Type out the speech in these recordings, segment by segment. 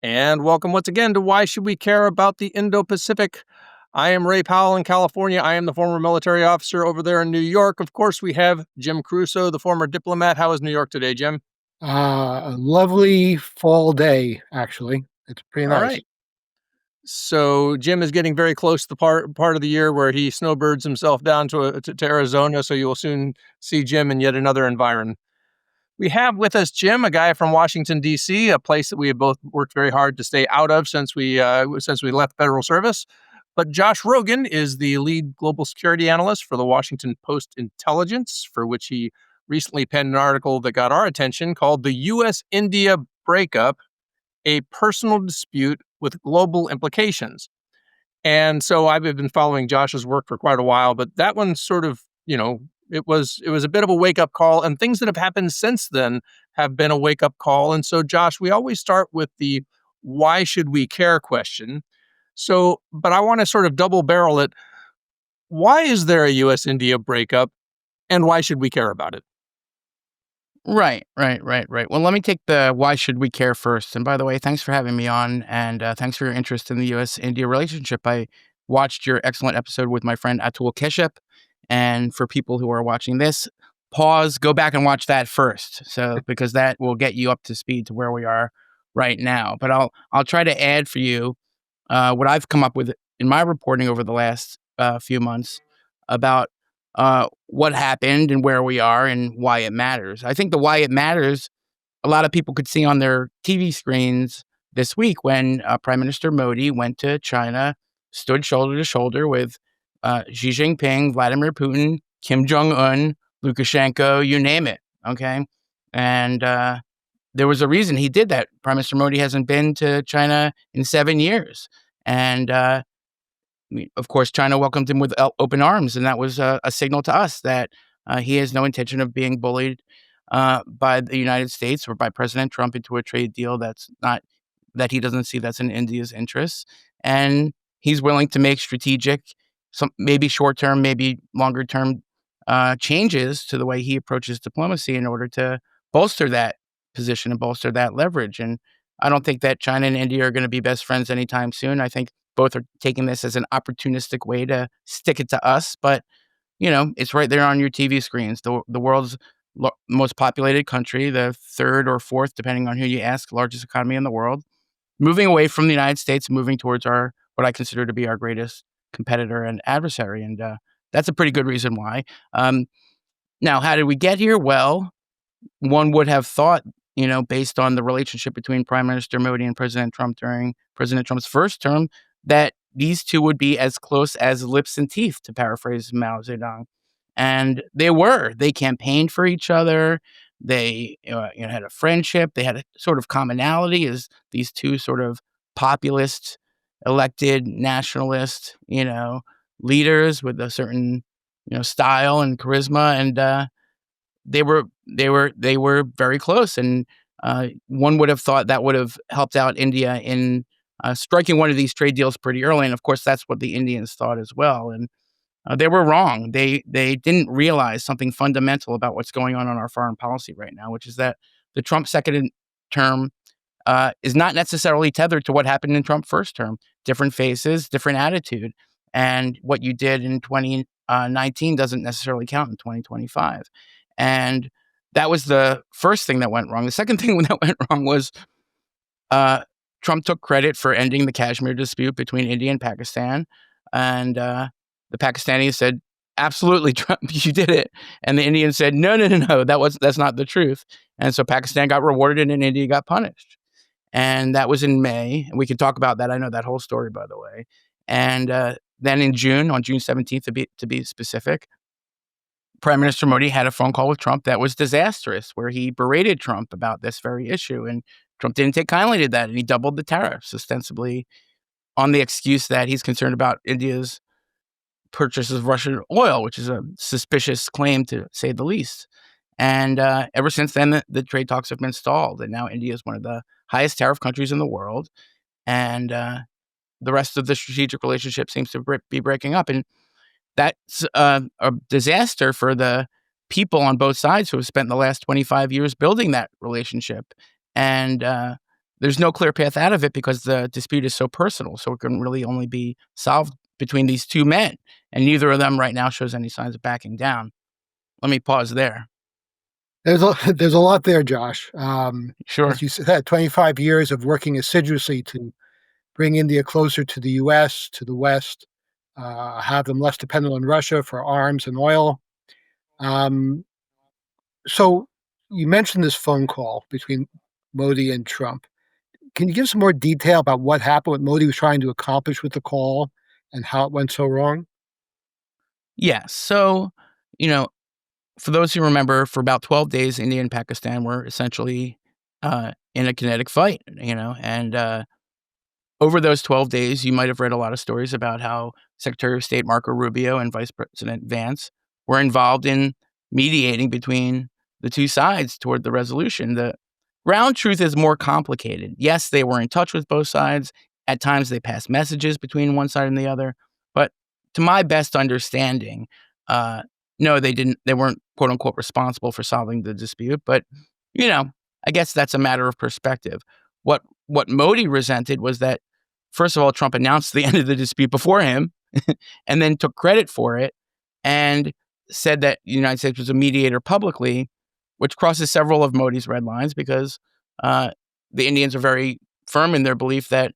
And welcome once again to Why Should We Care About the Indo-Pacific? I am Ray Powell in California. I am the former military officer over there in New York. Of course, we have Jim Carouso, the former diplomat. How is New York today, Jim? A lovely fall day, actually. It's pretty All nice. right. So Jim is getting very close to the part of the year where he snowbirds himself down to Arizona. So you will soon see Jim in yet another environment. We have with us Jim, a guy from Washington, D.C., a place that we have both worked very hard to stay out of since we left federal service. But Josh Rogin is the lead global security analyst for the Washington Post Intelligence, for which he recently penned an article that got our attention called The U.S. India Breakup, a Personal Dispute with Global Implications. And so I've been following Josh's work for quite a while, but that one sort of, it was a bit of a wake-up call, and things that have happened since then have been a wake-up call. And so, Josh, we always start with the why should we care question. So, but I want to sort of double barrel it. Why is there a U.S.-India breakup, and why should we care about it? Right. Well, let me take the why should we care first. And by the way, thanks for having me on, and thanks for your interest in the U.S.-India relationship. I watched your excellent episode with my friend Atul Keshup, and for people who are watching this, pause, go back and watch that first, so because that will get you up to speed to where we are right now. But I'll try to add for you what I've come up with in my reporting over the last few months about what happened and where we are and why it matters. I think the why it matters, a lot of people could see on their TV screens this week when Prime Minister Modi went to China, stood shoulder to shoulder with Xi Jinping, Vladimir Putin, Kim Jong-un, Lukashenko, you name it, okay? And there was a reason he did that. Prime Minister Modi hasn't been to China in 7 years. And of course, China welcomed him with open arms, and that was a signal to us that he has no intention of being bullied by the United States or by President Trump into a trade deal that he doesn't see that's in India's interests. And he's willing to make strategic, some maybe short-term, maybe longer-term changes to the way he approaches diplomacy in order to bolster that position and bolster that leverage. And I don't think that China and India are going to be best friends anytime soon. I think both are taking this as an opportunistic way to stick it to us, but it's right there on your TV screens. The world's most populated country, the third or fourth, depending on who you ask, largest economy in the world, moving away from the United States, moving towards what I consider to be our greatest competitor and adversary, and that's a pretty good reason why. Now, how did we get here? Well, one would have thought, based on the relationship between Prime Minister Modi and President Trump during President Trump's first term, that these two would be as close as lips and teeth, to paraphrase Mao Zedong. And they were. They campaigned for each other. They had a friendship. They had a sort of commonality as these two sort of populist, elected nationalist, leaders with a certain, style and charisma. And they were very close. And one would have thought that would have helped out India in striking one of these trade deals pretty early. And of course, that's what the Indians thought as well. And they were wrong. They didn't realize something fundamental about what's going on our foreign policy right now, which is that the Trump second term is not necessarily tethered to what happened in Trump's first term. Different faces, different attitude. And what you did in 2019 doesn't necessarily count in 2025. And that was the first thing that went wrong. The second thing that went wrong was Trump took credit for ending the Kashmir dispute between India and Pakistan. And the Pakistanis said, absolutely, Trump, you did it. And the Indians said, no, that's not the truth. And so Pakistan got rewarded and India got punished. And that was in May. And we could talk about that. I know that whole story, by the way. And then in June, on June 17th, to be specific, Prime Minister Modi had a phone call with Trump that was disastrous, where he berated Trump about this very issue. And Trump didn't take kindly to that, and he doubled the tariffs, ostensibly on the excuse that he's concerned about India's purchase of Russian oil, which is a suspicious claim, to say the least. And ever since then, the trade talks have been stalled, and now India is one of the highest tariff countries in the world. And the rest of the strategic relationship seems to be breaking up. And that's a disaster for the people on both sides who have spent the last 25 years building that relationship. And there's no clear path out of it because the dispute is so personal. So it can really only be solved between these two men. And neither of them right now shows any signs of backing down. Let me pause there. There's a lot there, Josh. Sure. As you said, 25 years of working assiduously to bring India closer to the U.S., to the West, have them less dependent on Russia for arms and oil. So you mentioned this phone call between Modi and Trump. Can you give some more detail about what happened, what Modi was trying to accomplish with the call, and how it went so wrong? Yeah. So, you know, for those who remember, for about 12 days, India and Pakistan were essentially in a kinetic fight, and over those 12 days, you might have read a lot of stories about how Secretary of State Marco Rubio and Vice President Vance were involved in mediating between the two sides toward the resolution. The ground truth is more complicated. Yes, they were in touch with both sides. At times, they passed messages between one side and the other. But to my best understanding, no, they didn't. They weren't "quote unquote" responsible for solving the dispute. But you know, I guess that's a matter of perspective. What Modi resented was that, first of all, Trump announced the end of the dispute before him, and then took credit for it, and said that the United States was a mediator publicly, which crosses several of Modi's red lines because the Indians are very firm in their belief that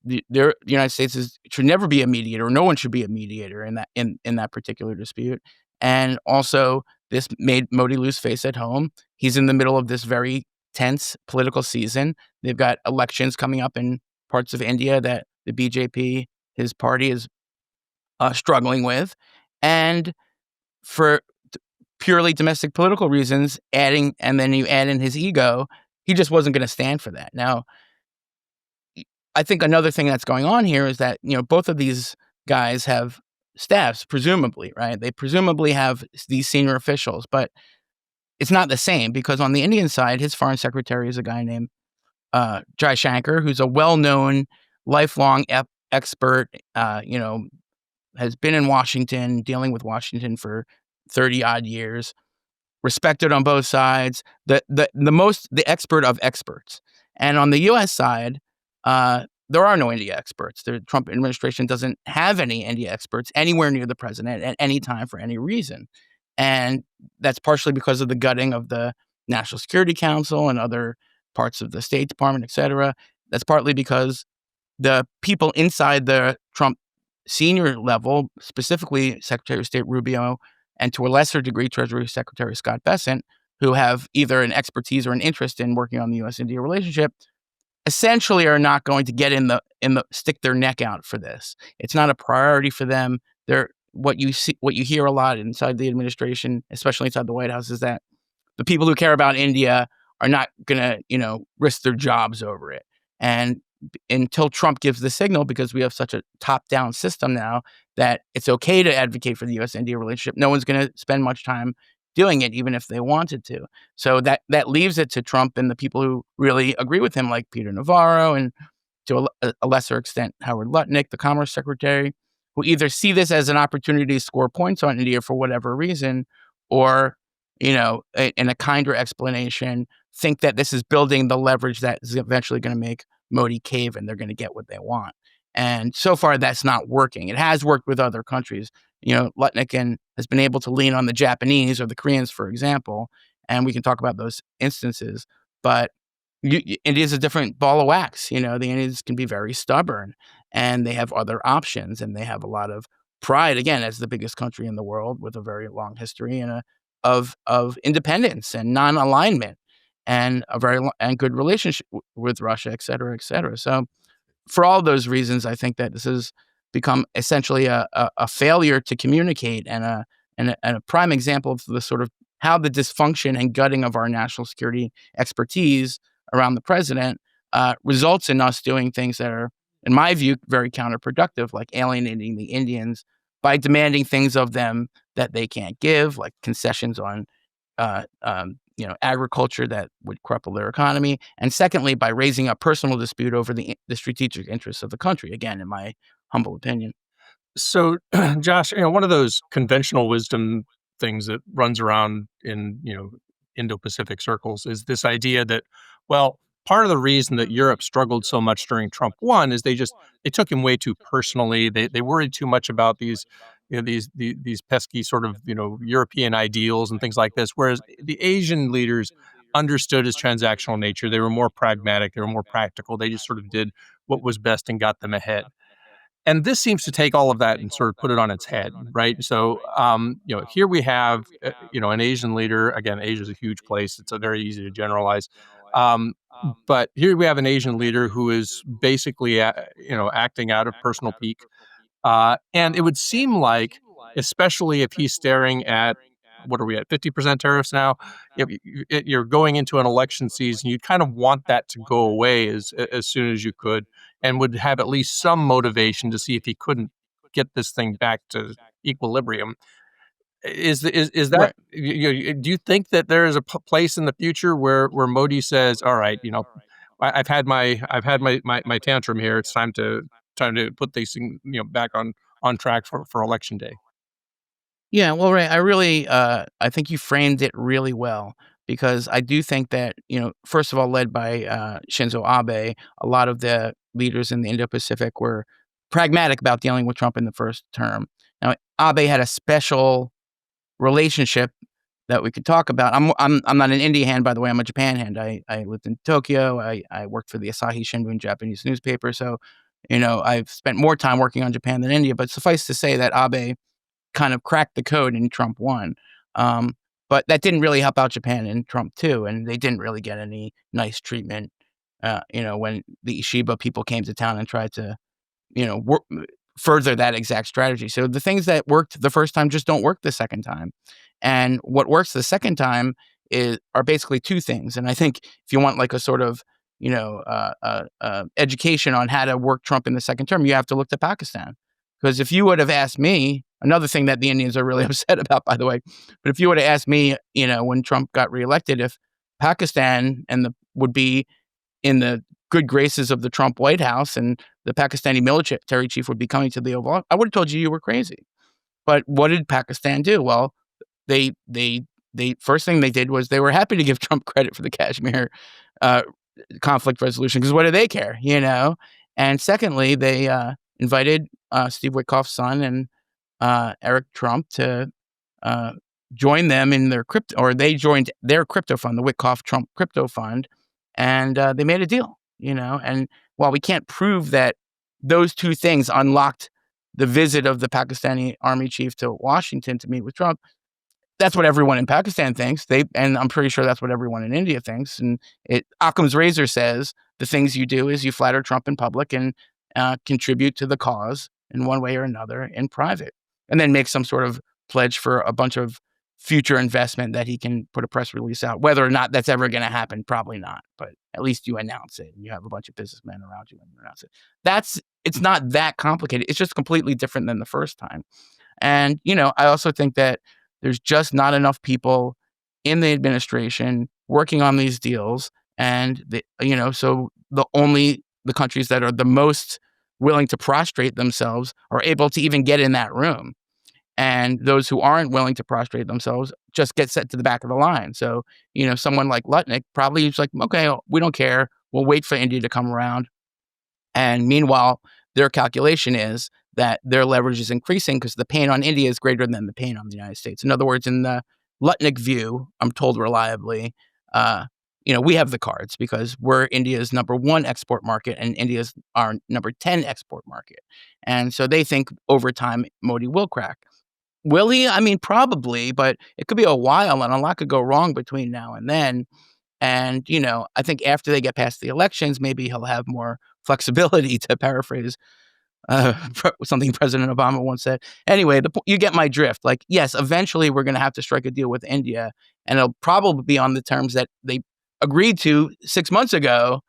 the United States should never be a mediator. No one should be a mediator in that particular dispute. And also, this made Modi lose face at home. He's in the middle of this very tense political season. They've got elections coming up in parts of India that the BJP, his party, is struggling with. And for purely domestic political reasons, and then you add in his ego, he just wasn't going to stand for that. Now, I think another thing that's going on here is that, both of these guys have staffs, presumably, right? They presumably have these senior officials, but it's not the same because on the Indian side, his foreign secretary is a guy named Jai Shankar, who's a well-known, lifelong expert, has been in Washington, dealing with Washington for 30 odd years, respected on both sides, the expert of experts. And on the U.S. side, there are no India experts. The Trump administration doesn't have any India experts anywhere near the president at any time for any reason. And that's partially because of the gutting of the National Security Council and other parts of the State Department, et cetera. That's partly because the people inside the Trump senior level, specifically Secretary of State Rubio, and to a lesser degree, Treasury Secretary Scott Bessent, who have either an expertise or an interest in working on the U.S.-India relationship, essentially are not going to get in the stick their neck out for this. It's not a priority for them. What you hear a lot inside the administration, especially inside the White House, is that the people who care about India are not going to, risk their jobs over it. And until Trump gives the signal, because we have such a top-down system now, that it's okay to advocate for the U.S.-India relationship, no one's going to spend much time doing it, even if they wanted to. So that leaves it to Trump and the people who really agree with him, like Peter Navarro and to a lesser extent Howard Lutnick, the Commerce Secretary, who either see this as an opportunity to score points on India for whatever reason, or in a kinder explanation, think that this is building the leverage that is eventually going to make Modi cave and they're going to get what they want. And so far, that's not working. It has worked with other countries. Lutnick has been able to lean on the Japanese or the Koreans, for example, and we can talk about those instances. But it is a different ball of wax. The Indians can be very stubborn, and they have other options, and they have a lot of pride, again, as the biggest country in the world with a very long history and of independence and non-alignment and a very and good relationship with Russia, et cetera, et cetera. So for all those reasons, I think that this has become essentially a failure to communicate and a prime example of the sort of how the dysfunction and gutting of our national security expertise around the president results in us doing things that are, in my view, very counterproductive, like alienating the Indians by demanding things of them that they can't give, like concessions on agriculture that would cripple their economy. And secondly, by raising a personal dispute over the strategic interests of the country, again, in my humble opinion. So, Josh, one of those conventional wisdom things that runs around in, Indo-Pacific circles is this idea that, well, part of the reason that Europe struggled so much during Trump won is they took him way too personally. They worried too much about these pesky sort of European ideals and things like this. Whereas the Asian leaders understood his transactional nature. They were more pragmatic. They were more practical. They just sort of did what was best and got them ahead. And this seems to take all of that and sort of put it on its head, right? So, here we have, an Asian leader. Again, Asia is a huge place. It's a very easy to generalize. Um, but here we have an Asian leader who is basically, acting out of personal pique. And it would seem like, especially if he's staring at, what are we at, 50% tariffs now? You're going into an election season, you'd kind of want that to go away as soon as you could, and would have at least some motivation to see if he couldn't get this thing back to equilibrium. Is that, Right. do you think that there is a place in the future where Modi says, all right, I've had my tantrum here. It's time to put these things, back on track for election day. Yeah, well, right. I think you framed it really well because I do think that, first of all, led by Shinzo Abe, a lot of the leaders in the Indo-Pacific were pragmatic about dealing with Trump in the first term. Now, Abe had a special relationship that we could talk about. I'm not an India hand, by the way. I'm a Japan hand. I lived in Tokyo. I worked for the Asahi Shimbun Japanese newspaper. So, I've spent more time working on Japan than India. But suffice to say that Abe kind of cracked the code and Trump won. Um, but that didn't really help out Japan and Trump too, and they didn't really get any nice treatment. When the Ishiba people came to town and tried to, work, further that exact strategy. So the things that worked the first time just don't work the second time. And what works the second time are basically two things. And I think if you want like a sort of education on how to work Trump in the second term, you have to look to Pakistan. Because if you would have asked me, another thing that the Indians are really upset about, by the way, but if you would have asked me, when Trump got reelected, if Pakistan would be in the good graces of the Trump White House and the Pakistani military chief would be coming to the Oval Office, I would have told you were crazy. But what did Pakistan do? Well, they first thing they did was they were happy to give Trump credit for the Kashmir uh, conflict resolution because what do they care, And secondly, they invited Steve Witkoff's son and Eric Trump to uh, join them in their crypto, or they joined their crypto fund, the Witkoff Trump crypto fund, and they made a deal, And while we can't prove that those two things unlocked the visit of the Pakistani army chief to Washington to meet with Trump, that's what everyone in Pakistan thinks. And I'm pretty sure that's what everyone in India thinks. And Occam's razor says the things you do is you flatter Trump in public and contribute to the cause in one way or another in private, and then make some sort of pledge for a bunch of future investment that he can put a press release out. Whether or not that's ever going to happen, probably not. But at least you announce it, and you have a bunch of businessmen around you and you announce it. It's not that complicated. It's just completely different than the first time. And I also think that there's just not enough people in the administration working on these deals, and so the countries that are the most willing to prostrate themselves are able to even get in that room. And those who aren't willing to prostrate themselves just get set to the back of the line. So, someone like Lutnick probably is like, okay, we don't care. We'll wait for India to come around. And meanwhile, their calculation is that their leverage is increasing because the pain on India is greater than the pain on the United States. In other words, in the Lutnick view, I'm told reliably, we have the cards because we're India's number one export market and India's our number 10 export market. And so they think over time, Modi will crack. Will he? I mean, probably, but it could be a while and a lot could go wrong between now and then. And, I think after they get past the elections, maybe he'll have more flexibility, to paraphrase something President Obama once said. Anyway, you get my drift. Like, yes, eventually we're going to have to strike a deal with India, and it'll probably be on the terms that they agreed to 6 months ago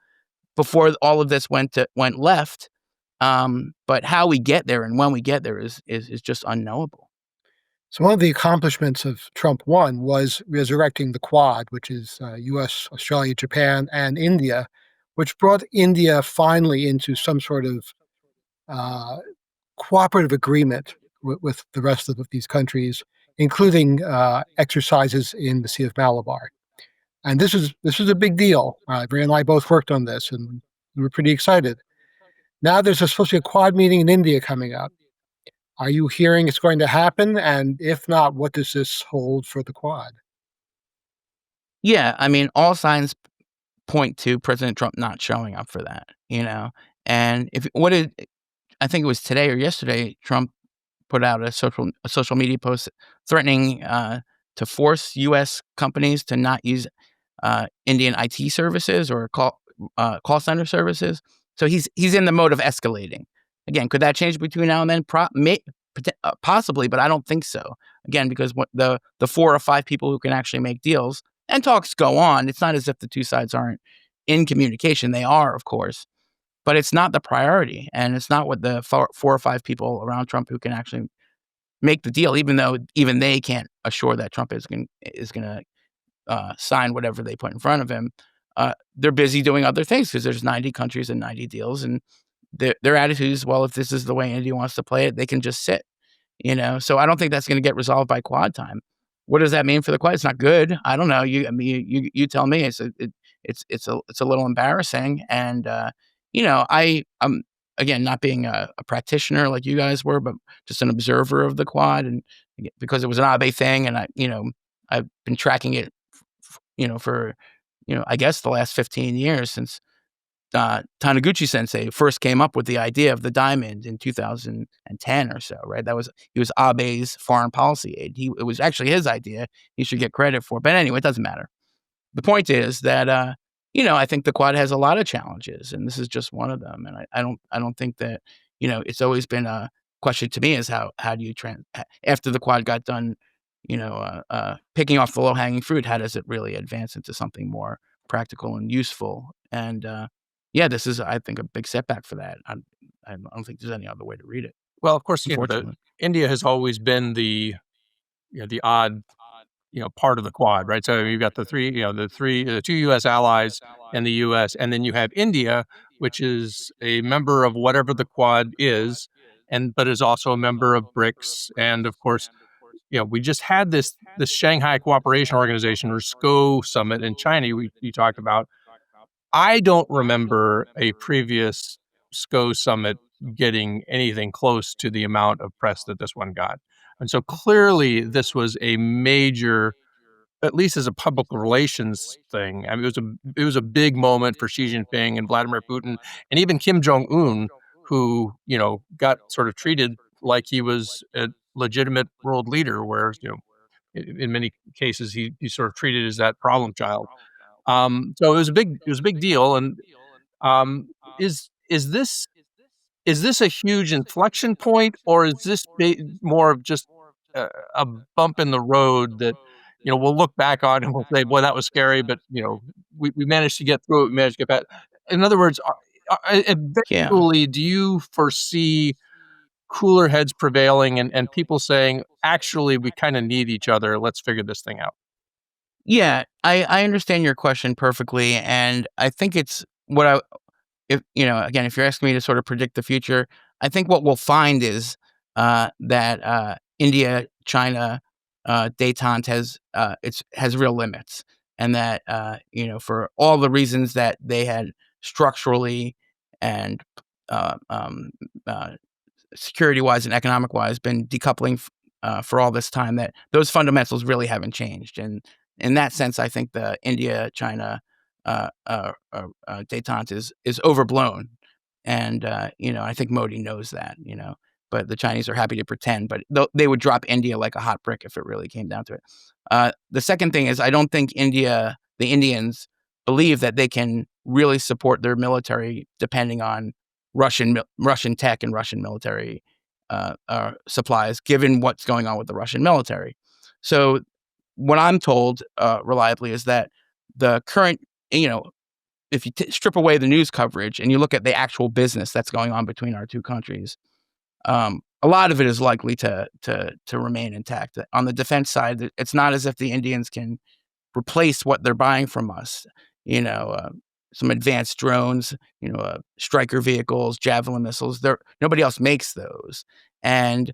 before all of this went left. But how we get there and when we get there is just unknowable. So one of the accomplishments of Trump 1 was resurrecting the Quad, which is U.S., Australia, Japan, and India, which brought India finally into some sort of uh, cooperative agreement with the rest of these countries, including exercises in the Sea of Malabar. And this is a big deal. Ray and I both worked on this, and we were pretty excited. Now there's supposed to be a Quad meeting in India coming up. Are you hearing it's going to happen? And if not, what does this hold for the Quad? Yeah, I mean, all signs point to President Trump not showing up for that, And if what did I think it was today or yesterday, Trump put out a social media post threatening to force U.S. companies to not use Indian IT services or call center services. So he's in the mode of escalating. Again, could that change between now and then? Possibly, but I don't think so. Again, because what the 4 or 5 people who can actually make deals and talks go on. It's not as if the two sides aren't in communication. They are, of course, but it's not the priority, and it's not what the 4 or 5 people around Trump who can actually make the deal, even though even they can't assure that Trump is going to sign whatever they put in front of him. They're busy doing other things because there's 90 countries and 90 deals, and their attitude is, well, if this is the way India wants to play it, they can just sit. So I don't think that's going to get resolved by Quad time. What does that mean for the Quad? It's not good. I don't know. You tell me. It's a little embarrassing, and I'm again not being a practitioner like you guys were, but just an observer of the Quad, and because it was an Abe thing, and I've been tracking it, for I guess the last 15 years since Taniguchi Sensei first came up with the idea of the diamond in 2010 or so, right? He was Abe's foreign policy aide. It was actually his idea. He should get credit for it. But anyway, it doesn't matter. The point is that I think the Quad has a lot of challenges, and this is just one of them. And I don't think that it's always been a question to me is how do you after the Quad got done, picking off the low hanging fruit, how does it really advance into something more practical and useful? And this is, I think, a big setback for that. I don't think there's any other way to read it. Well, of course, Unfortunately. India has always been the odd part of the Quad, right? So you've got the 2 U.S. allies and the U.S., and then you have India, which is a member of whatever the Quad is, but is also a member of BRICS, and of course, we just had this Shanghai Cooperation Organization, or SCO summit in China. You talked about. I don't remember a previous SCO summit getting anything close to the amount of press that this one got. And so clearly this was a major, at least as a public relations thing. I mean, it was a big moment for Xi Jinping and Vladimir Putin and even Kim Jong-un, who, got sort of treated like he was a legitimate world leader, whereas, in many cases he sort of treated as that problem child. So it was a big deal. And um, is is this is this a huge inflection point, or is this more of just a bump in the road that we'll look back on and we'll say, "Boy, that was scary," but we managed to get through it. We managed to get back. In other words, Yeah. eventually, do you foresee cooler heads prevailing and people saying, "Actually, we kind of need each other. Let's figure this thing out"? Yeah, I understand your question perfectly, and I think it's what I if again, if you're asking me to sort of predict the future, I think what we'll find is that India, China, détente has real limits, and that for all the reasons that they had structurally and uh, um, uh, security-wise and economic-wise been decoupling for all this time, that those fundamentals really haven't changed. And in that sense, I think the India-China détente is overblown. And, I think Modi knows that, but the Chinese are happy to pretend, but they would drop India like a hot brick if it really came down to it. The second thing is I don't think the Indians believe that they can really support their military depending on Russian tech and Russian military supplies, given what's going on with the Russian military. So what I'm told reliably is that the current, if you strip away the news coverage and you look at the actual business that's going on between our two countries, a lot of it is likely to remain intact. On the defense side, it's not as if the Indians can replace what they're buying from us. Some advanced drones, Stryker vehicles, Javelin missiles. Nobody else makes those, and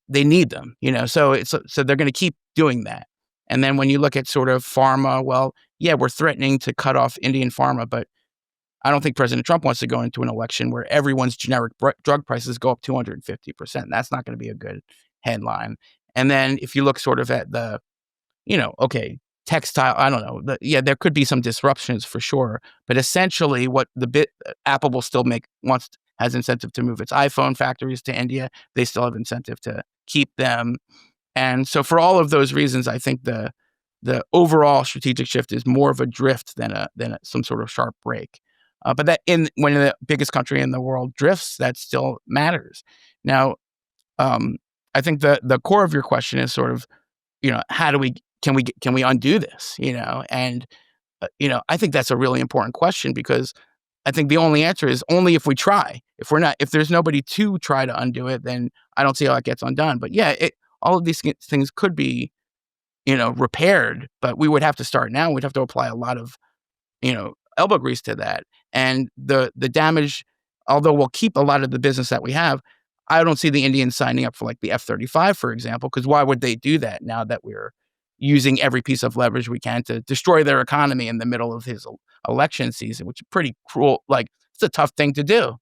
they need them. So they're going to keep doing that. And then when you look at sort of pharma, well, yeah, we're threatening to cut off Indian pharma, but I don't think President Trump wants to go into an election where everyone's generic drug prices go up 250%. That's not going to be a good headline. And then if you look sort of at the, okay, textile, I don't know. There could be some disruptions for sure, but essentially what Apple will still has incentive to move its iPhone factories to India. They still have incentive to keep them. And so for all of those reasons, I think the overall strategic shift is more of a drift than some sort of sharp break. But when the biggest country in the world drifts, that still matters. Now, I think the core of your question is sort of, how do can we undo this? And I think that's a really important question, because I think the only answer is only if we try. If there's nobody to try to undo it, then I don't see how it gets undone. But yeah, all of these things could be, repaired, but we would have to start now. We'd have to apply a lot of, elbow grease to that. And the damage, although we'll keep a lot of the business that we have, I don't see the Indians signing up for like the F-35, for example, because why would they do that now that we're using every piece of leverage we can to destroy their economy in the middle of his election season, which is pretty cruel. Like, it's a tough thing to do,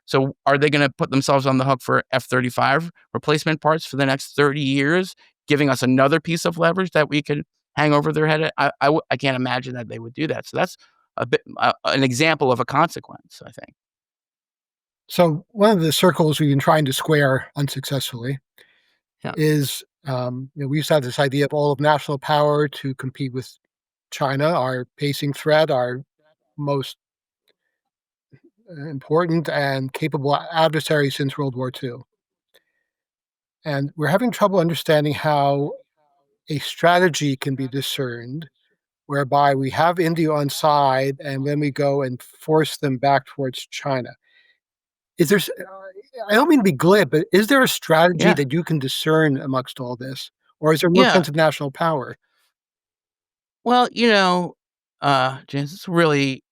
So are they going to put themselves on the hook for F-35 replacement parts for the next 30 years, giving us another piece of leverage that we could hang over their head? I can't imagine that they would do that. So that's an example of a consequence, I think. So one of the circles we've been trying to square unsuccessfully is, we used to have this idea of all of national power to compete with China, our pacing threat, our most important and capable adversary since World War II. And we're having trouble understanding how a strategy can be discerned whereby we have India on side and then we go and force them back towards China. Is there, I don't mean to be glib, but is there a strategy that you can discern amongst all this? Or is there no sense of national power? Well, James, it's a really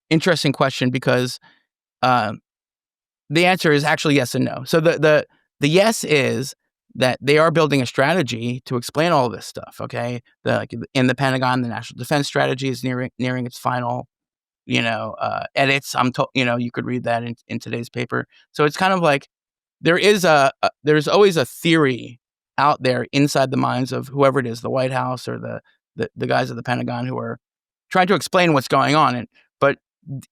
interesting question, because the answer is actually yes and no. So the yes is that they are building a strategy to explain all of this stuff. Okay, in the Pentagon, the National Defense Strategy is nearing its final, edits. You could read that in today's paper. So it's kind of like there's always a theory out there inside the minds of whoever it is, the White House or the guys at the Pentagon, who are trying to explain what's going on. But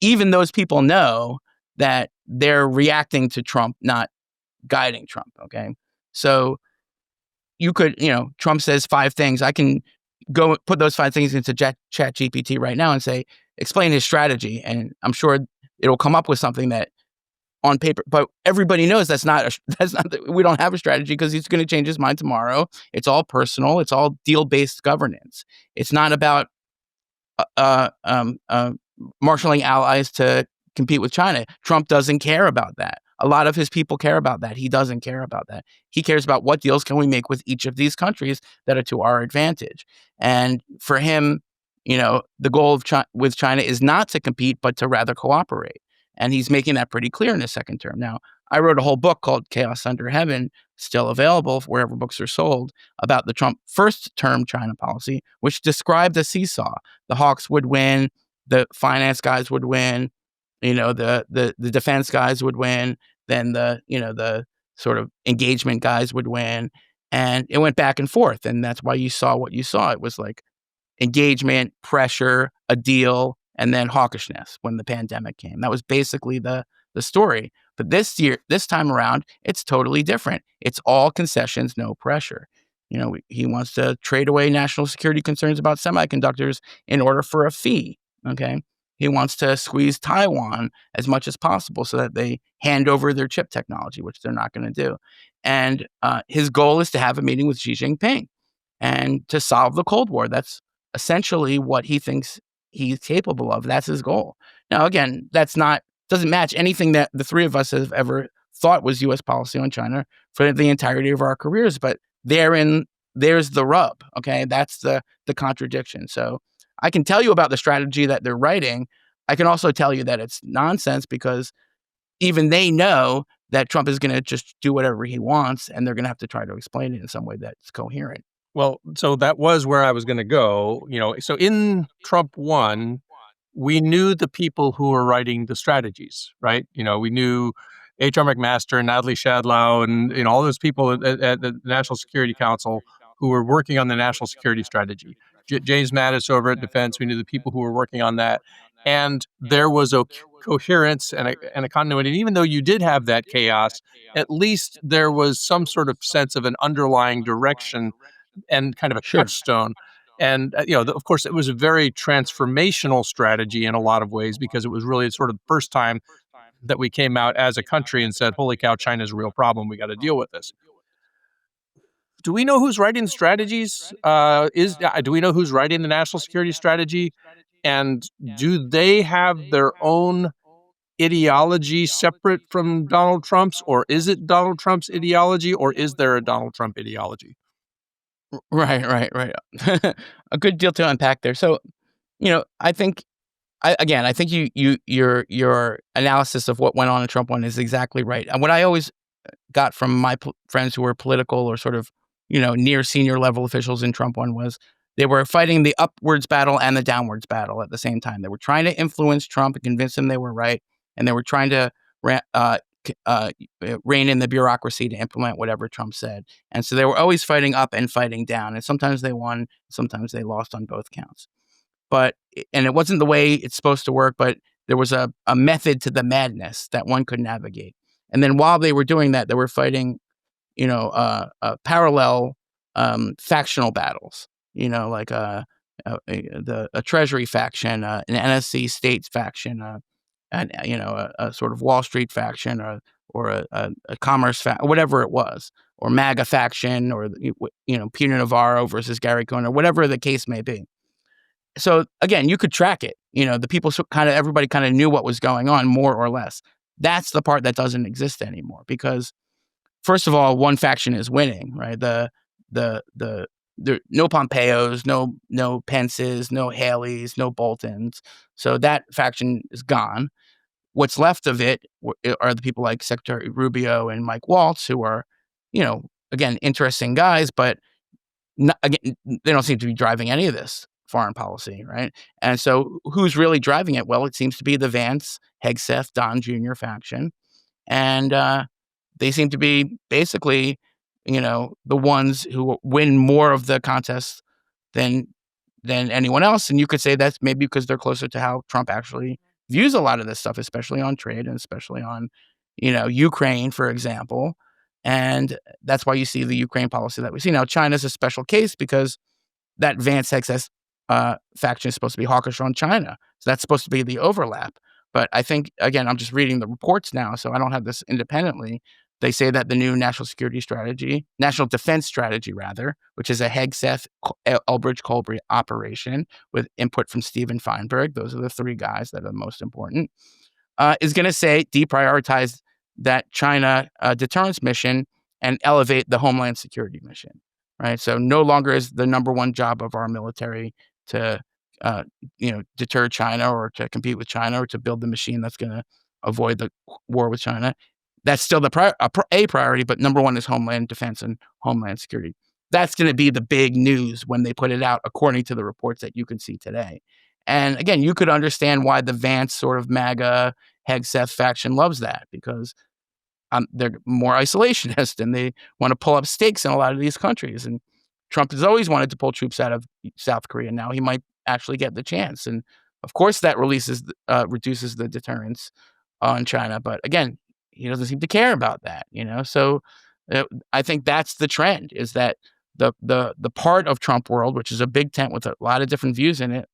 even those people know that they're reacting to Trump, not guiding Trump. Okay. So you could, Trump says 5 things. I can go put those 5 things into Chat GPT right now and say, explain his strategy. And I'm sure it'll come up with something that on paper, but everybody knows we don't have a strategy, because he's going to change his mind tomorrow. It's all personal. It's all deal-based governance. It's not about marshaling allies to compete with China. Trump doesn't care about that. A lot of his people care about that. He doesn't care about that. He cares about what deals can we make with each of these countries that are to our advantage. And for him, the goal with China is not to compete, but to rather cooperate. And he's making that pretty clear in his second term. Now, I wrote a whole book called Chaos Under Heaven, still available wherever books are sold, about the Trump first term China policy, which described a seesaw. The hawks would win, the finance guys would win, the defense guys would win, then the sort of engagement guys would win. And it went back and forth. And that's why you saw what you saw. It was like engagement, pressure, a deal, and then hawkishness when the pandemic came. That was basically the story. But this time around, it's totally different. It's all concessions, no pressure. He wants to trade away national security concerns about semiconductors in order for a fee. Okay. He wants to squeeze Taiwan as much as possible so that they hand over their chip technology, which they're not going to do. And his goal is to have a meeting with Xi Jinping and to solve the Cold War. That's essentially what he thinks he's capable of. That's his goal. Now, again, doesn't match anything that the three of us have ever thought was U.S. policy on China for the entirety of our careers. But there's the rub. Okay, that's the contradiction. So I can tell you about the strategy that they're writing. I can also tell you that it's nonsense, because even they know that Trump is going to just do whatever he wants, and they're going to have to try to explain it in some way that's coherent. Well, so that was where I was going to go. So in Trump 1, we knew the people who were writing the strategies, right? We knew H.R. McMaster and Natalie Shadlow and all those people at the National Security Council who were working on the national security strategy. James Mattis over at Defense, we knew the people who were working on that. And there was a coherence and a continuity. And even though you did have that chaos, at least there was some sort of sense of an underlying direction and kind of a Sure. touchstone. And, of course, it was a very transformational strategy in a lot of ways because it was really sort of the first time that we came out as a country and said, holy cow, China's a real problem. We got to deal with this. Do we know who's writing the strategies? Do we know who's writing the national security strategy? And do they have their own ideology separate from Donald Trump's, or is it Donald Trump's ideology, or is there a Donald Trump ideology? Right. A good deal to unpack there. So, I think your analysis of what went on in Trump 1 is exactly right. And what I always got from my friends who were political or sort of, near senior level officials in Trump 1 was they were fighting the upwards battle and the downwards battle at the same time. They were trying to influence Trump and convince him they were right, and they were trying to rein in the bureaucracy to implement whatever Trump said. And so they were always fighting up and fighting down. And sometimes they won, sometimes they lost on both counts. And it wasn't the way it's supposed to work, but there was a method to the madness that one could navigate. And then while they were doing that, they were fighting, parallel factional battles, like a Treasury faction, an NSC states faction, a sort of Wall Street faction, or a commerce whatever it was, or MAGA faction, or Peter Navarro versus Gary Cohn, or whatever the case may be. So again, you could track it. The people everybody kind of knew what was going on, more or less. That's the part that doesn't exist anymore because, first of all, one faction is winning, right? The no Pompeos, no Pences, no Haleys, no Boltons. So that faction is gone. What's left of it are the people like Secretary Rubio and Mike Waltz, who are, again, interesting guys, but again, they don't seem to be driving any of this foreign policy, right? And so who's really driving it? Well, it seems to be the Vance, Hegseth, Don Jr. faction. And they seem to be basically, the ones who win more of the contest than anyone else. And you could say that's maybe because they're closer to how Trump actually views a lot of this stuff, especially on trade and especially on, Ukraine, for example. And that's why you see the Ukraine policy that we see now. China's a special case because that Vance Hegseth faction is supposed to be hawkish on China. So that's supposed to be the overlap. But I think, again, I'm just reading the reports now, so I don't have this independently. They say that the new national defense strategy, rather, which is a Hegseth, Elbridge Colby operation with input from Stephen Feinberg, those are the three guys that are the most important, is going to say deprioritize that China deterrence mission and elevate the homeland security mission, right? So no longer is the number one job of our military to deter China or to compete with China or to build the machine that's going to avoid the war with China. That's still a priority, but number one is homeland defense and homeland security. That's going to be the big news when they put it out, according to the reports that you can see today. And again, you could understand why the Vance sort of MAGA Hegseth faction loves that because they're more isolationist and they want to pull up stakes in a lot of these countries. And Trump has always wanted to pull troops out of South Korea. Now he might actually get the chance. And of course, that reduces the deterrence on China. But again, he doesn't seem to care about that, So I think that's the trend is that the part of Trump world, which is a big tent with a lot of different views in it,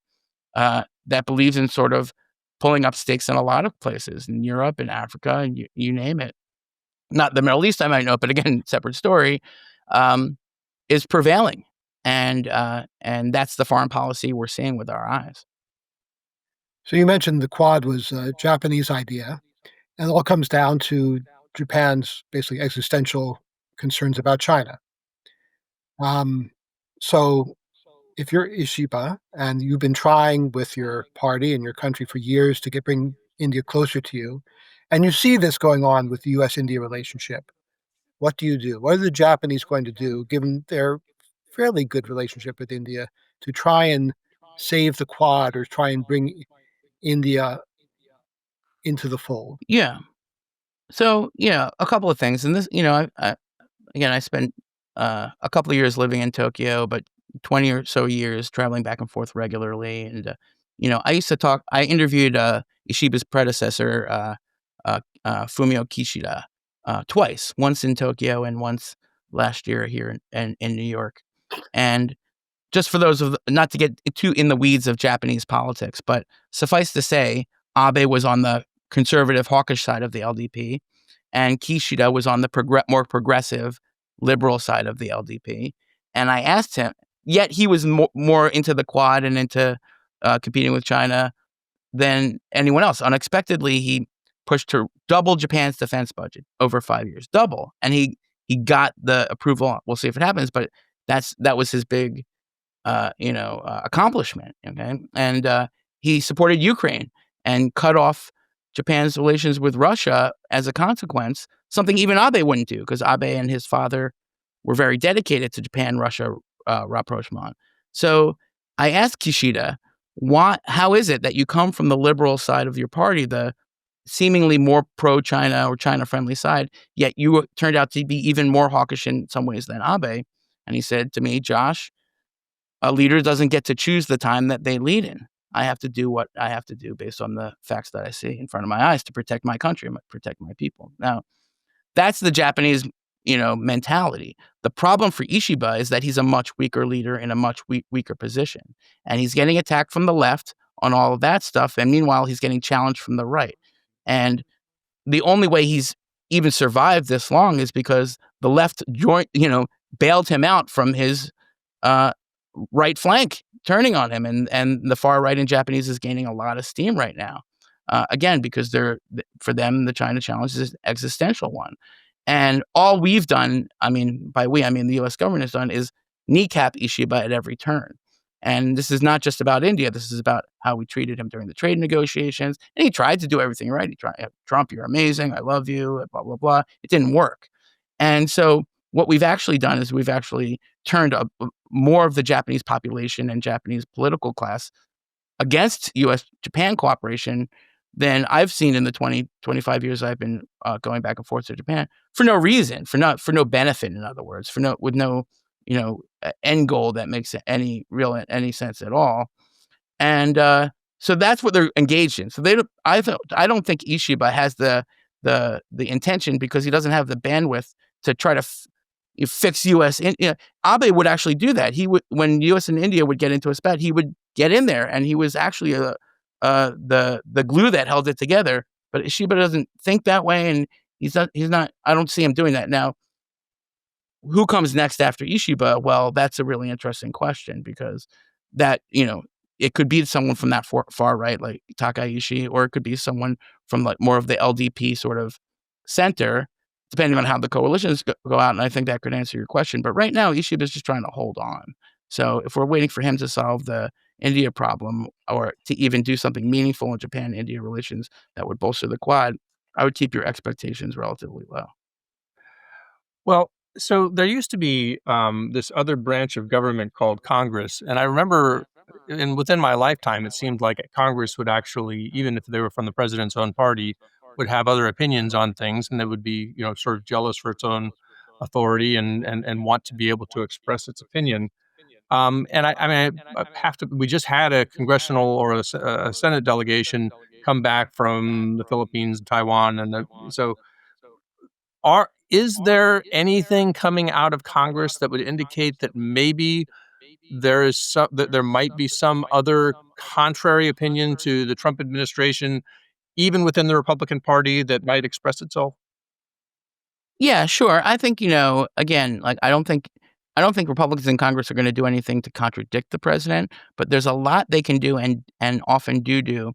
that believes in sort of pulling up stakes in a lot of places in Europe and Africa and you name it. Not the Middle East, I might know, but again, separate story, is prevailing. And that's the foreign policy we're seeing with our eyes. So you mentioned the Quad was a Japanese idea, and it all comes down to Japan's basically existential concerns about China. So if you're Ishiba and you've been trying with your party and your country for years to bring India closer to you, And you see this going on with the U.S. India relationship. What do you do? What are the Japanese going to do, given their fairly good relationship with India, to try and save the Quad or try and bring India into the fold? Yeah. So, yeah, a couple of things. And this, again, I spent a couple of years living in Tokyo, but 20 or so years traveling back and forth regularly. And, I interviewed Ishiba's predecessor, Fumio Kishida, twice, once in Tokyo and once last year here in New York. And just for those not to get too in the weeds of Japanese politics, but suffice to say, Abe was on the conservative hawkish side of the LDP, and Kishida was on the more progressive liberal side of the LDP. And I asked him, yet he was more into the Quad and into competing with China than anyone else. Unexpectedly, he pushed to double Japan's defense budget over 5 years, double, and he got the approval. We'll see if it happens, but that was his big accomplishment. Okay, and he supported Ukraine and cut off Japan's relations with Russia as a consequence. Something even Abe wouldn't do, because Abe and his father were very dedicated to Japan-Russia rapprochement. So I asked Kishida, how is it that you come from the liberal side of your party, the seemingly more pro-China or China-friendly side, yet you turned out to be even more hawkish in some ways than Abe? And he said to me, Josh, a leader doesn't get to choose the time that they lead in. I have to do what I have to do based on the facts that I see in front of my eyes to protect my country, protect my people. Now, that's the Japanese, mentality. The problem for Ishiba is that he's a much weaker leader in a much weaker position. And he's getting attacked from the left on all of that stuff. And meanwhile, he's getting challenged from the right. And the only way he's even survived this long is because the left bailed him out from his right flank turning on him, and the far right in Japanese is gaining a lot of steam right now. Again, because for them, the China challenge is an existential one. And all we've done, by we, I mean the U.S. government has done, is kneecap Ishiba at every turn. And this is not just about India. This is about how we treated him during the trade negotiations. And he tried to do everything right. He tried, Trump, you're amazing. I love you, blah, blah, blah. It didn't work. And so what we've actually done is we've actually turned more of the Japanese population and Japanese political class against U.S.-Japan cooperation than I've seen in the 25 years I've been going back and forth to Japan, for no reason, for no benefit, in other words, with no end goal that makes any sense at all. And so that's what they're engaged in. So I don't think Ishiba has the intention, because he doesn't have the bandwidth to try to fix U.S. Abe would actually do that. He would, when U.S. and India would get into a spat, he would get in there, and he was actually the glue that held it together. But Ishiba doesn't think that way, and he's not. I don't see him doing that now. Who comes next after Ishiba? Well, that's a really interesting question, because that it could be someone from that far right, like Takaishi, or it could be someone from like more of the LDP sort of center, depending on how the coalitions go out. And I think that could answer your question. But right now, Ishiba is just trying to hold on. So if we're waiting for him to solve the India problem, or to even do something meaningful in Japan-India relations that would bolster the Quad, I would keep your expectations relatively low. Well, so there used to be this other branch of government called Congress, and I remember, within my lifetime, it seemed like Congress would actually, even if they were from the president's own party, would have other opinions on things, and it would be, sort of jealous for its own authority and want to be able to express its opinion. And I have to. We just had a congressional or a Senate delegation come back from the Philippines and Taiwan, and so is there anything coming out of Congress that would indicate that maybe that there might be some other contrary opinion to the Trump administration, even within the Republican Party, that might express itself? Yeah, sure. I think, again, like I don't think Republicans in Congress are going to do anything to contradict the president, but there's a lot they can do, and often do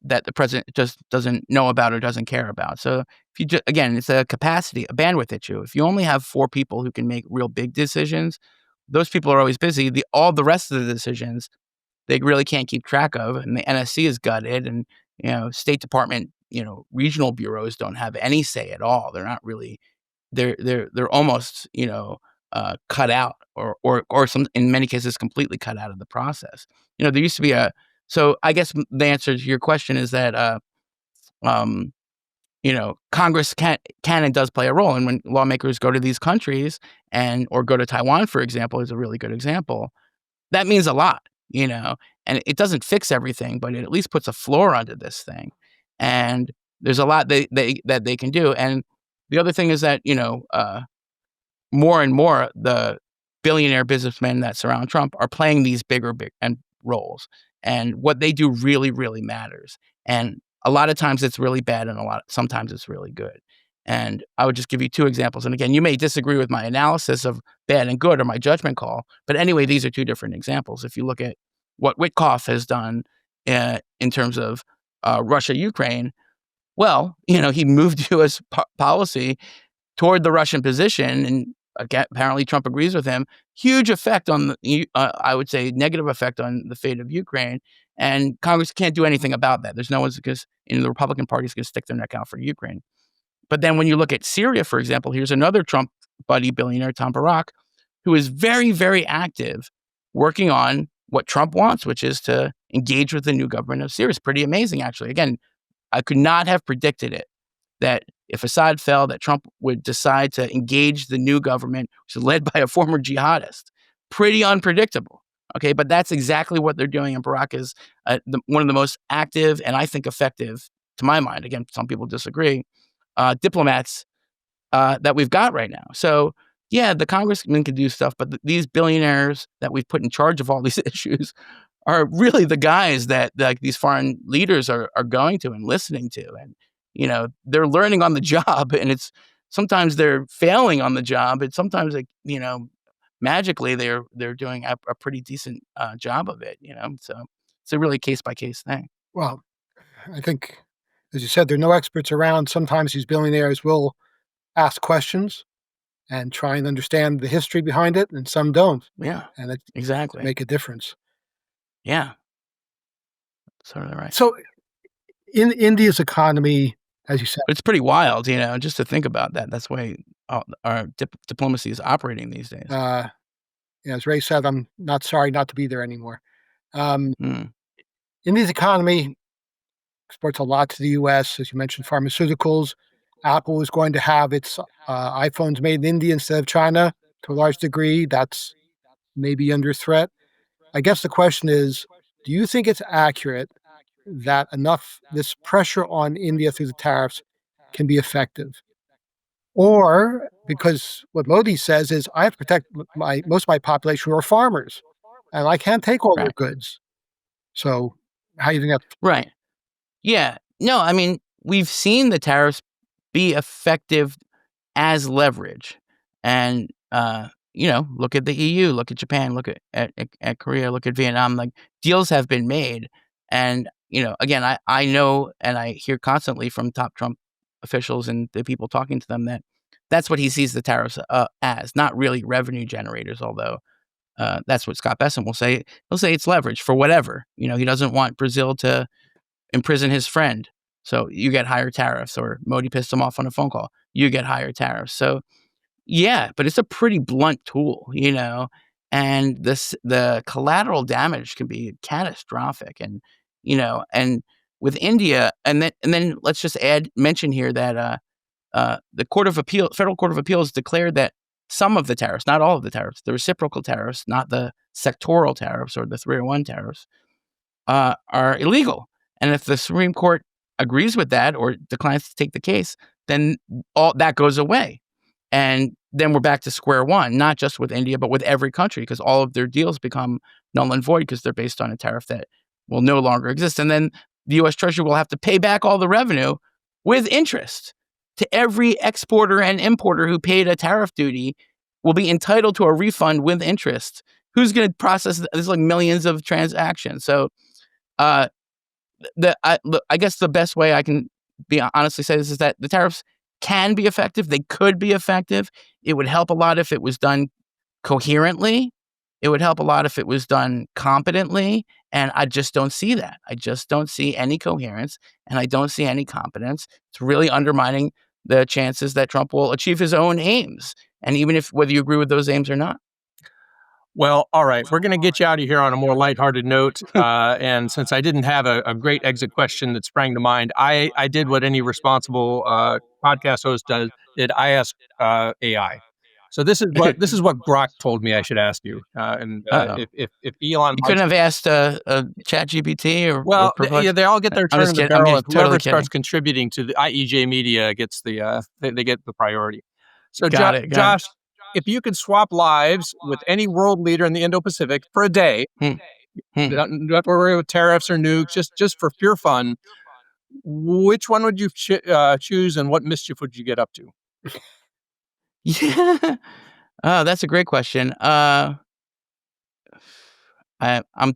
that the president just doesn't know about or doesn't care about. So if you again, it's a bandwidth issue. If you only have 4 people who can make real big decisions, those people are always busy. All the rest of the decisions they really can't keep track of, and the NSC is gutted, and State Department regional bureaus don't have any say at all. They're not really. They're almost cut out, or some, in many cases, completely cut out of the process. There used to be a. So I guess the answer to your question is that Congress can and does play a role. And when lawmakers go to these countries or go to Taiwan, for example, is a really good example. That means a lot, and it doesn't fix everything, but it at least puts a floor under this thing. And there's a lot that they can do. And the other thing is that, more and more the billionaire businessmen that surround Trump are playing these bigger roles. And what they do really, really matters. And a lot of times it's really bad, and sometimes it's really good. And I would just give you two examples. And again, you may disagree with my analysis of bad and good or my judgment call. But anyway, these are two different examples. If you look at what Witkoff has done in terms of Russia-Ukraine, well, he moved U.S. policy toward the Russian position, and again, apparently Trump agrees with him. Huge effect on I would say negative effect on the fate of Ukraine, and Congress can't do anything about that. There's no one's because the Republican Party is going to stick their neck out for Ukraine. But then when you look at Syria, for example, here's another Trump buddy billionaire, Tom Barak, who is very, very active working on what Trump wants, which is to engage with the new government of Syria. It's pretty amazing, actually. Again, I could not have predicted it, that if Assad fell, that Trump would decide to engage the new government, which is led by a former jihadist. Pretty unpredictable. Okay, but that's exactly what they're doing. And Barak is one of the most active and I think effective, to my mind, again, some people disagree, diplomats that we've got right now. So yeah, the congressmen can do stuff, but these billionaires that we've put in charge of all these issues are really the guys that these foreign leaders are going to and listening to. And, they're learning on the job, and it's sometimes they're failing on the job. It's sometimes, magically they're doing a pretty decent job of it, so it's a really case-by-case thing. Well, I think, as you said, there are no experts around. Sometimes these billionaires will ask questions and try and understand the history behind it, and some don't. Yeah, and it exactly. make a difference. Yeah, sort of right. So in India's economy, as you said, It's pretty wild, just to think about that. That's why our diplomacy is operating these days. as Ray said, I'm not sorry not to be there anymore. Mm, India's economy exports a lot to the U.S., as you mentioned, pharmaceuticals. Apple is going to have its iPhones made in India instead of China to a large degree. That's maybe under threat. I guess the question is, do you think it's accurate that this pressure on India through the tariffs can be effective? Or, because what Modi says is, I have to protect most of my population who are farmers, and I can't take all their right. goods. So how do you think that? Right. Yeah. No, I mean, we've seen the tariffs be effective as leverage. And, look at the EU, look at Japan, look at Korea, look at Vietnam. Like, deals have been made. And, again, I know and I hear constantly from top Trump officials and the people talking to them that that's what he sees the tariffs as, not really revenue generators, although that's what Scott Bessent will say. He'll say it's leverage for whatever. He doesn't want Brazil to imprison his friend. So you get higher tariffs, or Modi pissed him off on a phone call. You get higher tariffs. So yeah, but it's a pretty blunt tool, and the collateral damage can be catastrophic. And, and with India, and then let's just mention here that the Federal Court of Appeals declared that some of the tariffs, not all of the tariffs, the reciprocal tariffs, not the sectoral tariffs or the 301 tariffs, are illegal. And if the Supreme Court agrees with that or declines to take the case, then all that goes away. And then we're back to square one, not just with India, but with every country, because all of their deals become null and void because they're based on a tariff that will no longer exist. And then the U.S. Treasury will have to pay back all the revenue with interest to every exporter and importer who paid a tariff duty. Will be entitled to a refund with interest. Who's going to process this? There's like millions of transactions. So I guess the best way I can honestly say this is that the tariffs can be effective. They could be effective. It would help a lot if it was done coherently. It would help a lot if it was done competently, and I just don't see that. I just don't see any coherence, and I don't see any competence. It's really undermining the chances that Trump will achieve his own aims, and even if whether you agree with those aims or not. Well, all right. We're going to get you out of here on a more lighthearted note. And since I didn't have a great exit question that sprang to mind, I did what any responsible podcast host does. I asked AI. So this is what Grok told me I should ask you. And Uh-oh. if Elon You Musk, couldn't have asked ChatGPT or well, Perplex? they all get their I'm turn just in the kidding. I'm barrel, just and whoever totally starts kidding. contributing to the IEJ media gets they get the priority. So Got it. Josh, if you could swap lives with any world leader in the Indo-Pacific for a day, Hmm. don't have to worry with tariffs or nukes, just for pure fun, which one would you choose, and what mischief would you get up to? Yeah. That's a great question. I'm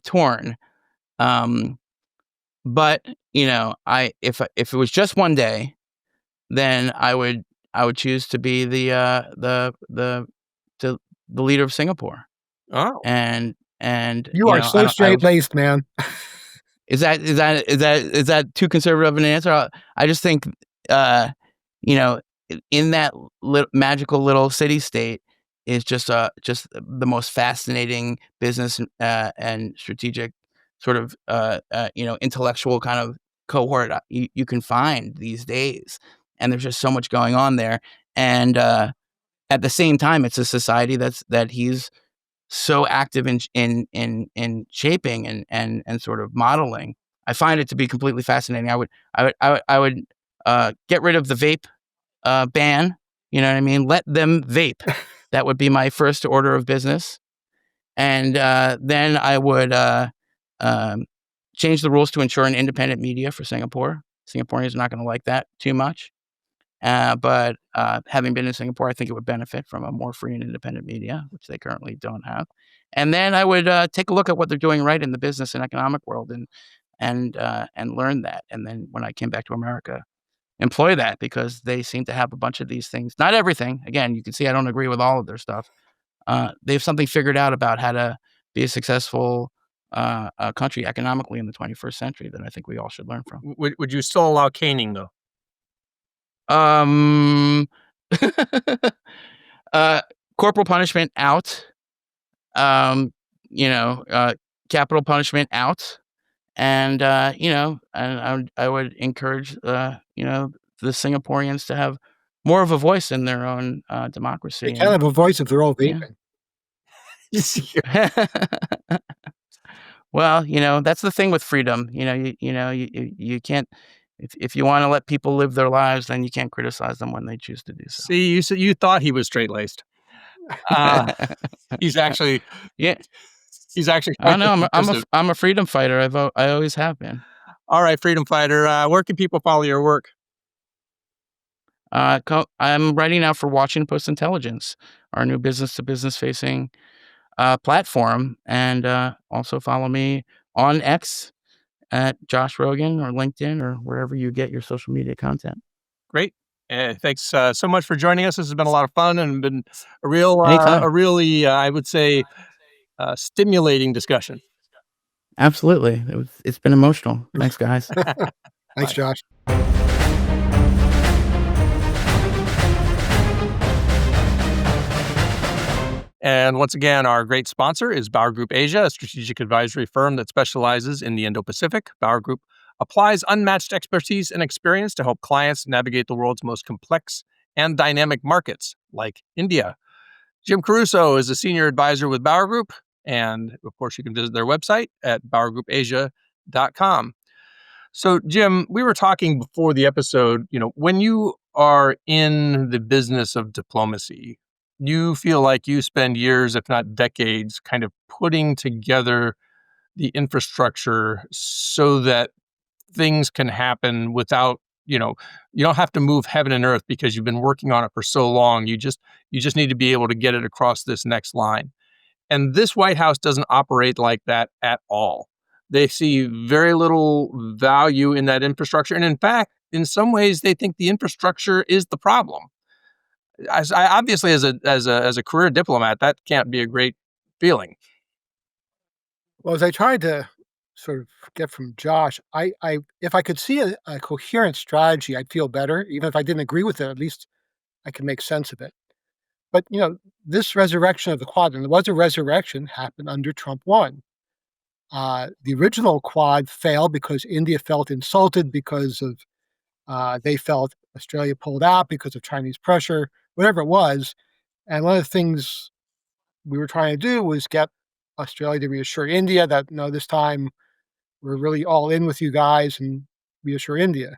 torn. Um, but if it was just one day, then I would choose to be the leader of Singapore. Oh, And You are so straight-laced, man. is that too conservative of an answer? I just think, uh, you know, in that magical little city state is just the most fascinating business and strategic sort of intellectual kind of cohort you can find these days, and there's just so much going on there, and at the same time, it's a society that he's so active in shaping and sort of modeling. I find it to be completely fascinating. I would get rid of the vape ban. You know what I mean? Let them vape. That would be my first order of business. And then I would um, change the rules to ensure an independent media for Singapore. Singaporeans are not going to like that too much. But having been in Singapore, I think it would benefit from a more free and independent media, which they currently don't have. And then I would take a look at what they're doing right in the business and economic world, and learn that. And then when I came back to America, employ that, because they seem to have a bunch of these things. Not everything. Again, you can see I don't agree with all of their stuff. They have something figured out about how to be a successful country economically in the 21st century that I think we all should learn from. would you still allow caning though? Um, uh, corporal punishment out. Um, you know, capital punishment out, and and I would encourage the Singaporeans to have more of a voice in their own democracy. They can't have a voice if they're all Yeah. vaping. Well, that's the thing with freedom. You can't, if you want to let people live their lives, then you can't criticize them when they choose to do so. See, you said you thought he was straight-laced. Uh, he's actually Yeah. quite I know. subversive. I'm a freedom fighter. I always have been. All right, freedom fighter. Where can people follow your work? I'm writing now for Washington Post Intelligence, our new business-to-business facing platform, and also follow me on X at Josh Rogin, or LinkedIn, or wherever you get your social media content. Great. Thanks so much for joining us. This has been a lot of fun and been a Anytime. really, I would say, stimulating discussion. Absolutely. It's been emotional. Thanks, guys. Thanks, Josh. And once again, our great sponsor is Bauer Group Asia, a strategic advisory firm that specializes in the Indo-Pacific. Bauer Group applies unmatched expertise and experience to help clients navigate the world's most complex and dynamic markets, like India. Jim Carouso is a senior advisor with Bauer Group, and of course, you can visit their website at bauergroupasia.com. So, Jim, we were talking before the episode, when you are in the business of diplomacy, you feel like you spend years, if not decades, kind of putting together the infrastructure so that things can happen without, you don't have to move heaven and earth because you've been working on it for so long. You just need to be able to get it across this next line. And this White House doesn't operate like that at all. They see very little value in that infrastructure. And in fact, in some ways, they think the infrastructure is the problem. Obviously, as a career diplomat, that can't be a great feeling. Well, as I tried to sort of get from Josh, if I could see a coherent strategy, I'd feel better. Even if I didn't agree with it, at least I could make sense of it. But this resurrection of the Quad, and there was a resurrection, happened under Trump one. The original Quad failed because India felt insulted because of they felt Australia pulled out because of Chinese pressure, whatever it was. And one of the things we were trying to do was get Australia to reassure India that no, this time we're really all in with you guys and reassure India.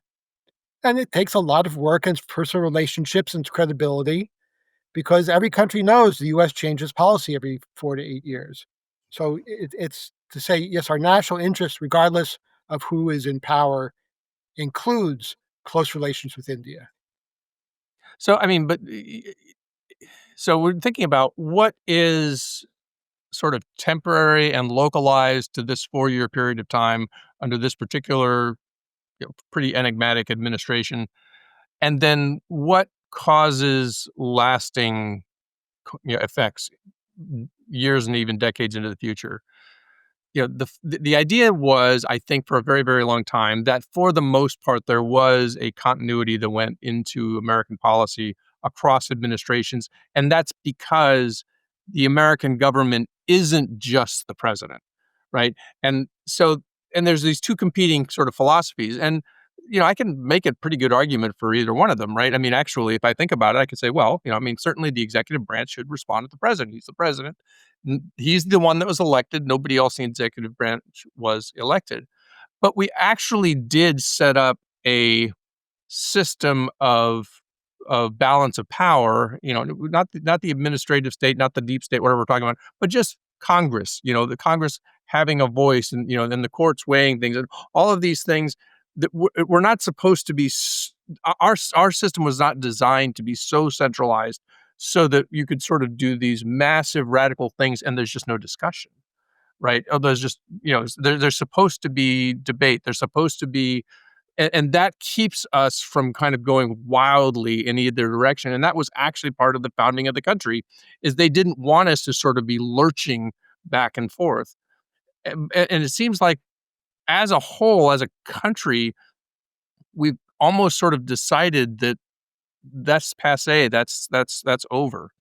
And it takes a lot of work and personal relationships and credibility because every country knows the US changes policy every 4 to 8 years. So it's to say, yes, our national interest, regardless of who is in power, includes close relations with India. So, I mean, so we're thinking about what is sort of temporary and localized to this 4-year period of time under this particular, pretty enigmatic administration, and then what causes lasting, effects years and even decades into the future. The idea was, I think, for a very, very long time that for the most part, there was a continuity that went into American policy across administrations. And that's because the American government isn't just the president, right? And so, and there's these two competing sort of philosophies. And, I can make a pretty good argument for either one of them, right? I mean, actually, if I think about it, I could say, well, I mean, certainly the executive branch should respond to the president. He's the president. He's the one that was elected. Nobody else in the executive branch was elected. But we actually did set up a system of balance of power, not the administrative state, not the deep state, whatever we're talking about, but just Congress, the Congress having a voice and, and the courts weighing things and all of these things that we're not supposed to be, our system was not designed to be so centralized so that you could sort of do these massive radical things and there's just no discussion, right? Oh, there's just, there's supposed to be debate. There's supposed to be, and that keeps us from kind of going wildly in either direction. And that was actually part of the founding of the country, is they didn't want us to sort of be lurching back and forth. And it seems like as a whole, as a country, we've almost sort of decided that that's passé. That's over.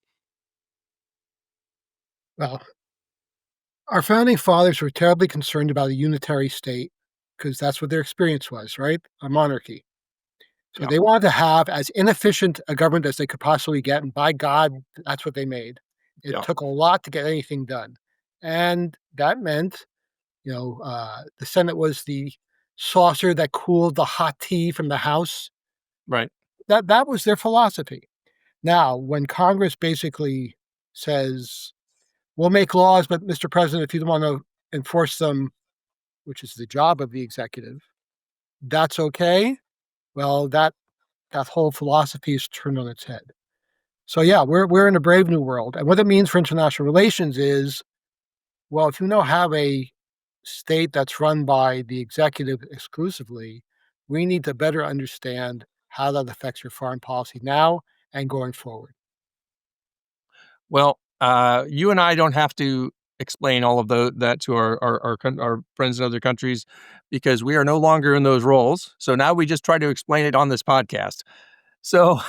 Well, our founding fathers were terribly concerned about a unitary state because that's what their experience was, right? A monarchy. So Yeah. they wanted to have as inefficient a government as they could possibly get. And by God, that's what they made. It Yeah. took a lot to get anything done. And that meant, the Senate was the saucer that cooled the hot tea from the House. Right. That was their philosophy. Now, when Congress basically says, we'll make laws, but Mr. President, if you don't want to enforce them, which is the job of the executive, that's okay. Well, that whole philosophy is turned on its head. So yeah, we're in a brave new world. And what it means for international relations is, well, if you now have a state that's run by the executive exclusively, we need to better understand how that affects your foreign policy now and going forward. Well, you and I don't have to explain all of that to our friends in other countries because we are no longer in those roles. So now we just try to explain it on this podcast. So,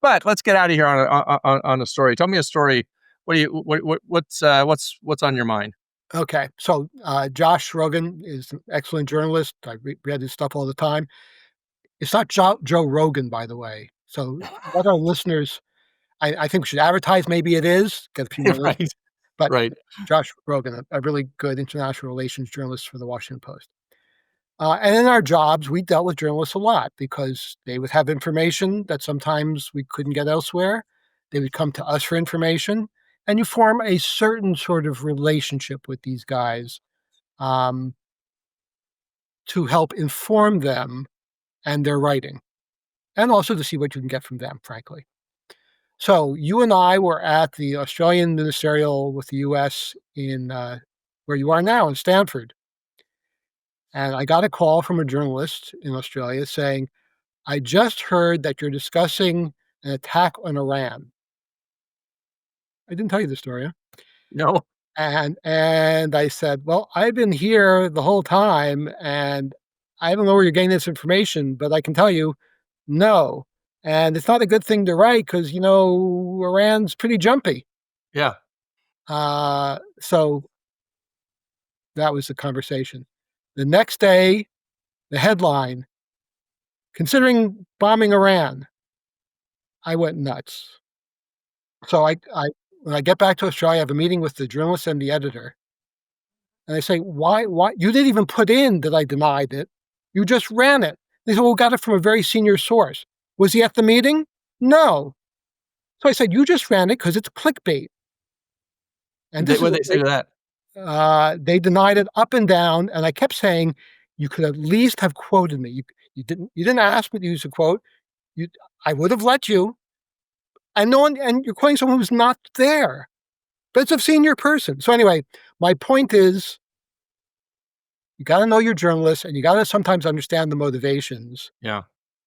but let's get out of here on a story. Tell me a story. What's on your mind? Okay, so Josh Rogin is an excellent journalist. I read his stuff all the time. It's not Joe Rogan, by the way. So let our listeners, I think we should advertise. Maybe it is, get a few more Right. listeners. But Right. Josh Rogan, a really good international relations journalist for the Washington Post. And in our jobs, we dealt with journalists a lot because they would have information that sometimes we couldn't get elsewhere. They would come to us for information, and you form a certain sort of relationship with these guys um, to help inform them and their writing, and also to see what you can get from them, frankly. So you and I were at the Australian ministerial with the U.S. in where you are now in Stanford. And I got a call from a journalist in Australia saying, I just heard that you're discussing an attack on Iran. I didn't tell you the story. Huh? No. And I said, "Well, I've been here the whole time, and I don't know where you're getting this information, but I can tell you, no. And it's not a good thing to write because, Iran's pretty jumpy." Yeah. So that was the conversation. The next day, the headline, "Considering bombing Iran." I went nuts. So when I get back to Australia, I have a meeting with the journalist and the editor, and I say, "Why? You didn't even put in that I denied it. You just ran it." They said, "Well, we got it from a very senior source." Was he at the meeting? No. So I said, "You just ran it because it's clickbait." And this is What what they say to that? they denied it up and down, and I kept saying, "You could at least have quoted me. You didn't ask me to use a quote. You I would have let you, and no one and you're quoting someone who's not there." But it's a senior person. So anyway, my point is, you gotta know your journalists, and you gotta sometimes understand the motivations. Yeah.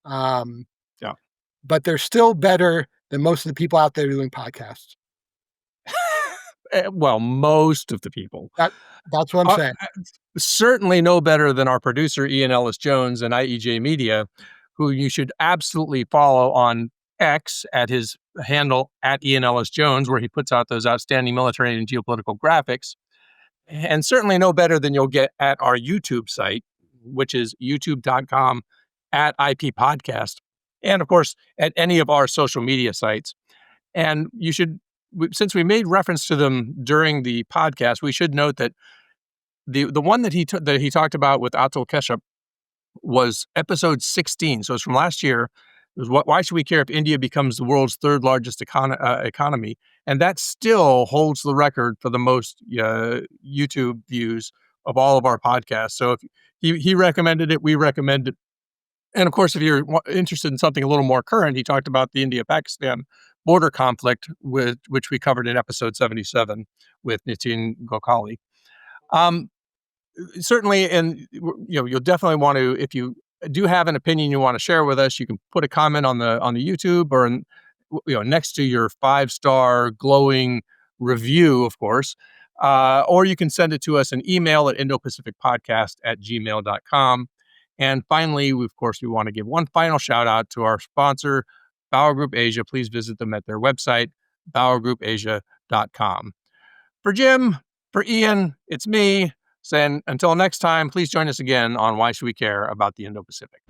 Um, Yeah. but they're still better than most of the people out there doing podcasts. Well, most of the people. That's what I'm Uh, saying. Certainly no better than our producer, Ian Ellis Jones and IEJ Media, who you should absolutely follow on X at his handle at Ian Ellis Jones, where he puts out those outstanding military and geopolitical graphics. And certainly no better than you'll get at our YouTube site, which is youtube.com at IP Podcast. And of course, at any of our social media sites. And since we made reference to them during the podcast, we should note that the one that he talked about with Atul Keshup was episode 16. So it's from last year. It was why should we care if India becomes the world's third largest economy? And that still holds the record for the most YouTube views of all of our podcasts. So if he recommended it, we recommend it. And of course, if you're interested in something a little more current, he talked about the India-Pakistan border conflict, which we covered in episode 77 with Nitin Gokali. Certainly, and you'll definitely want to, if you do have an opinion you want to share with us, you can put a comment on the YouTube or next to your 5-star glowing review, of course, or you can send it to us an email at indopacificpodcast@gmail.com. And finally, we want to give one final shout out to our sponsor, Bauer Group Asia. Please visit them at their website, bauergroupasia.com. For Jim, for Ian, it's me saying until next time, please join us again on Why Should We Care About the Indo-Pacific.